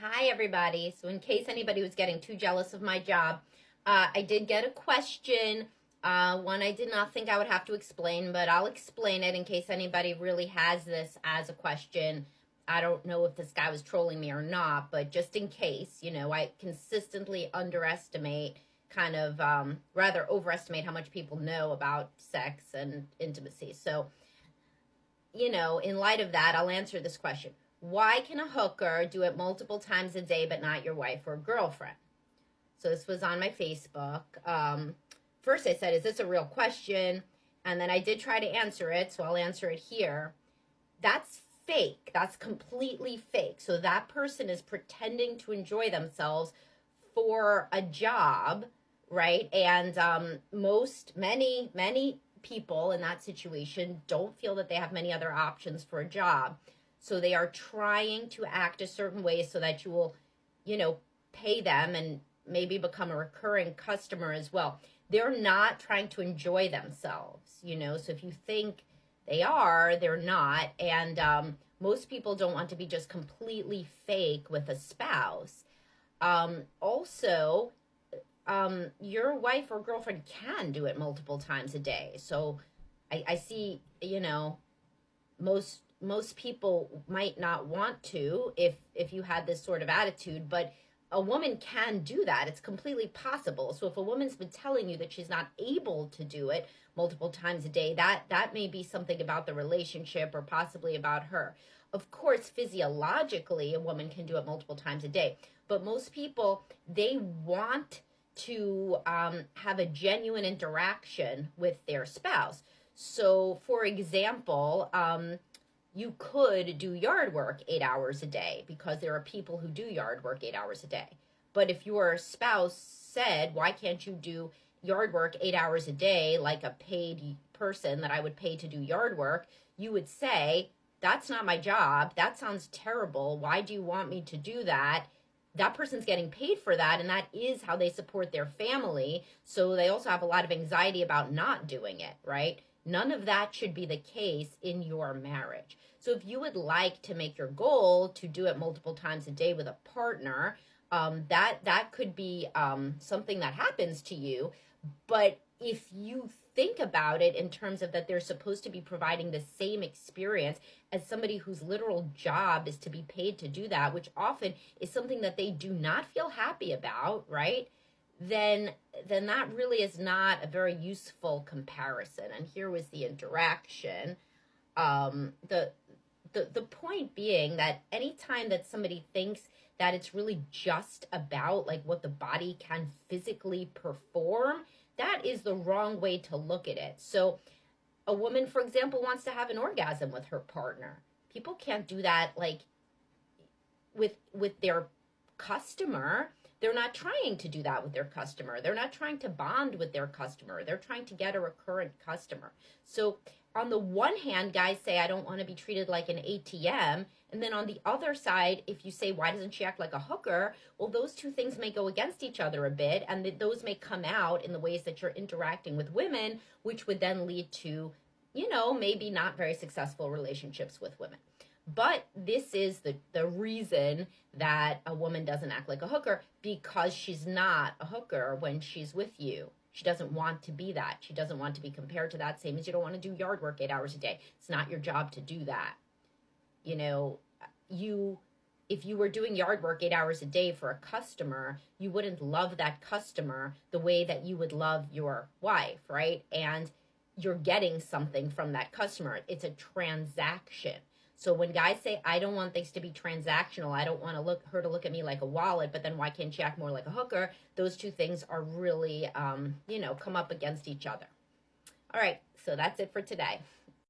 Hi, everybody. So, in case anybody was getting too jealous of my job, I did get a question. One I did not think I would have to explain, but I'll explain it in case anybody really has this as a question. I don't know if this guy was trolling me or not, but just in case, I consistently underestimate, rather overestimate how much people know about sex and intimacy. So, in light of that, I'll answer this question. Why can a hooker do it multiple times a day but not your wife or girlfriend? So this was on my Facebook. First I said, is this a real question? And then I did try to answer it, so I'll answer it here. That's fake. That's completely fake. So that person is pretending to enjoy themselves for a job, right? And many people in that situation don't feel that they have many other options for a job. So they are trying to act a certain way so that you will, pay them and maybe become a recurring customer as well. They're not trying to enjoy themselves, so if you think they are, they're not. And most people don't want to be just completely fake with a spouse. Also, your wife or girlfriend can do it multiple times a day. So I see, most people might not want to if you had this sort of attitude, but a woman can do that. It's completely possible. So if a woman's been telling you that she's not able to do it multiple times a day, that may be something about the relationship or possibly about her. Of course, physiologically, a woman can do it multiple times a day, but most people, they want to have a genuine interaction with their spouse. So, for example, you could do yard work 8 hours a day because there are people who do yard work 8 hours a day. But if your spouse said, why can't you do yard work 8 hours a day like a paid person that I would pay to do yard work, you would say, that's not my job. That sounds terrible. Why do you want me to do that? That person's getting paid for that, and that is how they support their family. So they also have a lot of anxiety about not doing it, right? None of that should be the case in your marriage. So if you would like to make your goal to do it multiple times a day with a partner, that could be something that happens to you. But if you think about it in terms of that they're supposed to be providing the same experience as somebody whose literal job is to be paid to do that, which often is something that they do not feel happy about, right? Then that really is not a very useful comparison. And here was the interaction. The point being that anytime that somebody thinks that it's really just about like what the body can physically perform, that is the wrong way to look at it. So a woman, for example, wants to have an orgasm with her partner. People can't do that like with their customer. They're not trying to do that with their customer. They're not trying to bond with their customer. They're trying to get a recurrent customer. So on the one hand, guys say, I don't want to be treated like an ATM. And then on the other side, if you say, why doesn't she act like a hooker? Well, those two things may go against each other a bit. And those may come out in the ways that you're interacting with women, which would then lead to, maybe not very successful relationships with women. But this is the reason that a woman doesn't act like a hooker, because she's not a hooker when she's with you. She doesn't want to be that. She doesn't want to be compared to that, same as you don't want to do yard work 8 hours a day. It's not your job to do that. If you were doing yard work 8 hours a day for a customer, you wouldn't love that customer the way that you would love your wife, right? And you're getting something from that customer. It's a transaction. So when guys say, I don't want things to be transactional, I don't want her to look at me like a wallet, but then why can't she act more like a hooker? Those two things are really, come up against each other. All right, so that's it for today.